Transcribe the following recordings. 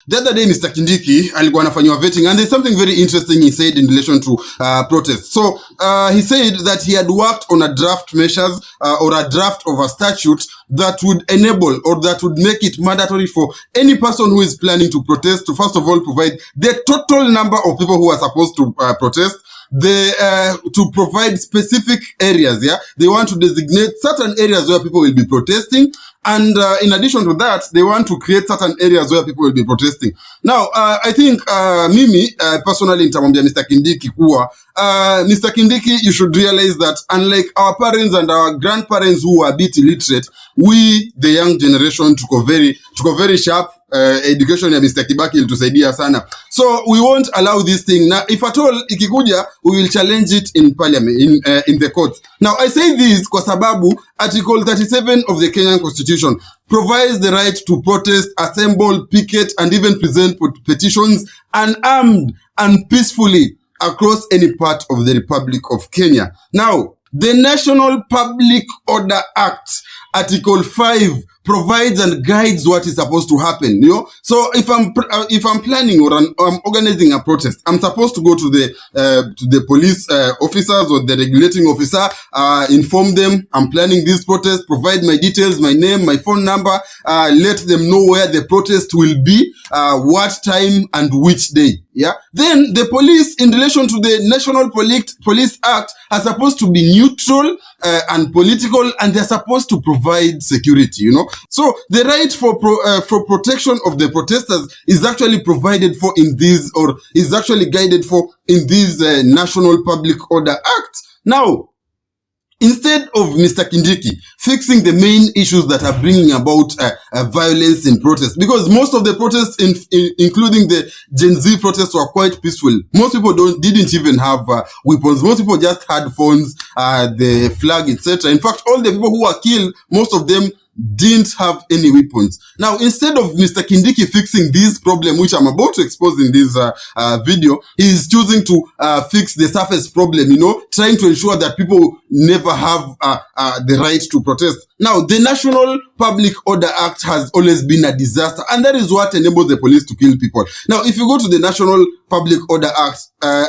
the other day Mr. Kindiki alikuwa anafanywa vetting, and there's something very interesting he said in relation to protests. So he said that he had worked on a draft measures or a draft of a statute that would enable or that would make it mandatory for any person who is planning to protest to first of all provide the total number of people who are supposed to protest. To provide specific areas. They want to designate certain areas where people will be protesting, and in addition to that, they want to create certain areas where people will be protesting. Now, I think mimi personally nitamwambia Mr. Kindiki kuwa Mr. Kindiki, you should realize that unlike our parents and our grandparents who are a bit illiterate, we the young generation took a very sharp education ya Mr. Kibaki ilitusaidia sana. So we won't allow this thing. Now, if at all ikikuja, we will challenge it in parliament, in the court. Now, I say this kwa sababu Article 37 of the Kenyan Constitution provides the right to protest, assemble, picket, and even present petitions unarmed and peacefully across any part of the Republic of Kenya. Now, the National Public Order Act, Article 5, provides and guides what is supposed to happen. So if I'm planning or I'm organizing a protest, I'm supposed to go to the police officers or the regulating officer, inform them I'm planning this protest, provide my details, my name, my phone number, let them know where the protest will be, what time and which day. Then the police, in relation to the National Police Act, are supposed to be neutral and political, and they're supposed to provide security. So the right for protection of the protesters is actually provided for in this, or is actually guided for in this National Public Order Act. Now, instead of Mr. Kindiki fixing the main issues that are bringing about violence in protests, because most of the protests, including the Gen Z protests, were quite peaceful. Most people didn't even have weapons. Most people just had phones, the flag, etc. In fact, all the people who were killed, most of them didn't have any weapons. Now, instead of Mr. Kindiki fixing this problem, which I'm about to expose in this video, he's choosing to fix the surface problem, trying to ensure that people never have the right to protest. Now, the National Public Order Act has always been a disaster, and that is what enables the police to kill people. Now, if you go to the National Public Order Act,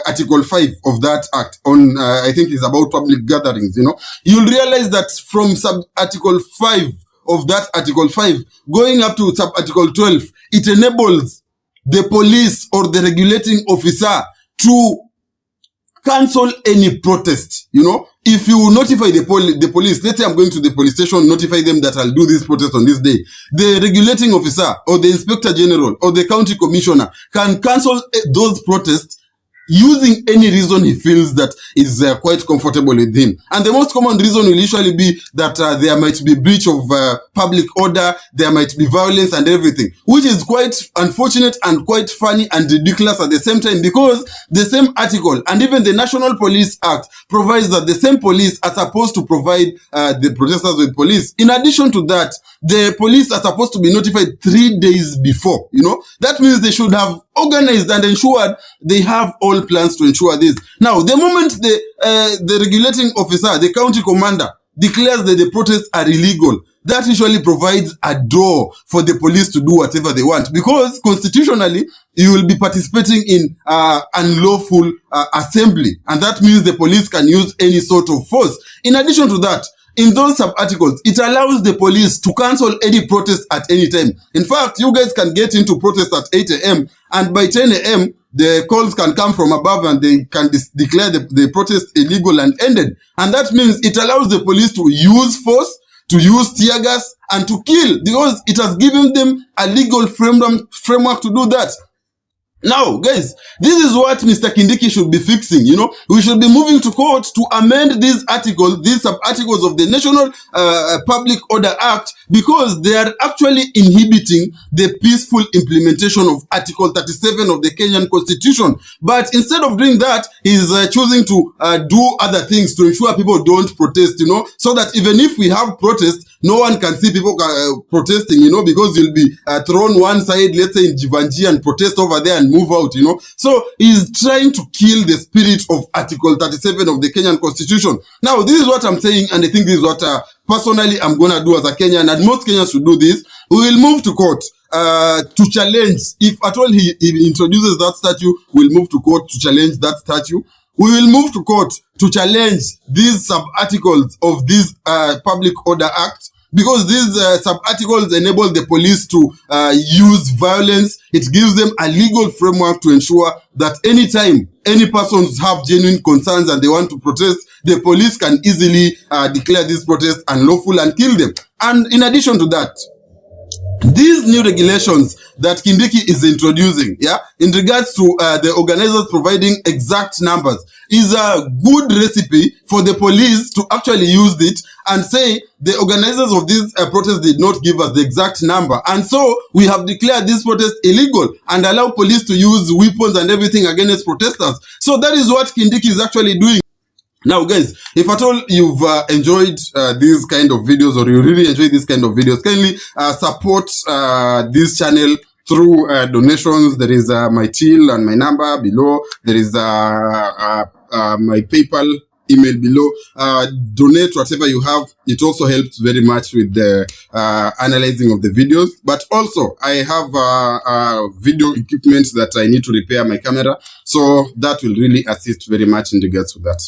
Article 5 of that act, on I think it's about public gatherings, you'll realize that from sub-Article 5 of that Article 5, going up to sub-Article 12, it enables the police or the regulating officer to cancel any protest. If you notify the police, let's say I'm going to the police station, notify them that I'll do this protest on this day, the regulating officer or the inspector general or the county commissioner can cancel those protests using any reason he feels that is quite comfortable with him. And the most common reason will usually be that there might be breach of public order, there might be violence and everything, which is quite unfortunate and quite funny and ridiculous at the same time, because the same article and even the National Police Act provides that the same police are supposed to provide the protesters with police. In addition to that, the police are supposed to be notified 3 days before. That means they should have organized and ensured they have all plans to ensure this. Now, the moment the regulating officer, the county commander, declares that the protests are illegal, that usually provides a door for the police to do whatever they want, because constitutionally you will be participating in unlawful assembly, and that means the police can use any sort of force. In addition to that, in those sub-articles, it allows the police to cancel any protest at any time. In fact, you guys can get into protest at 8 a.m. and by 10 a.m., the calls can come from above and they can declare the protest illegal and ended. And that means it allows the police to use force, to use tear gas, and to kill, because it has given them a legal framework to do that. Now, guys, this is what Mr. Kindiki should be fixing. We should be moving to court to amend these articles, these sub-articles of the National Public Order Act, because they are actually inhibiting the peaceful implementation of Article 37 of the Kenyan Constitution. But instead of doing that, he's choosing to do other things to ensure people don't protest, so that even if we have protests, no one can see people protesting, because you'll be thrown one side, let's say in Jivanji, and protest over there and move out, So he's trying to kill the spirit of Article 37 of the Kenyan Constitution. Now, this is what I'm saying, and I think this is what personally I'm going to do as a Kenyan, and most Kenyans should do this. We will move to court. to challenge. If at all he introduces that statue, we'll move to court to challenge that statue. We will move to court to challenge these sub-articles of this Public Order Act, because these sub-articles enable the police to use violence. It gives them a legal framework to ensure that anytime any persons have genuine concerns and they want to protest, the police can easily declare this protest unlawful and kill them. And in addition to that, these new regulations that Kindiki is introducing, in regards to the organizers providing exact numbers, is a good recipe for the police to actually use it and say the organizers of this protest did not give us the exact number, and so we have declared this protest illegal and allow police to use weapons and everything against protesters. So that is what Kindiki is actually doing. Now guys, if at all you've enjoyed these kind of videos, or you really enjoy this kind of videos, kindly support this channel through donations. There is my till and my number below. There is my PayPal email below. Donate whatever you have. It also helps very much with the analyzing of the videos. But also, I have video equipment that I need to repair my camera, so that will really assist very much in regards to that.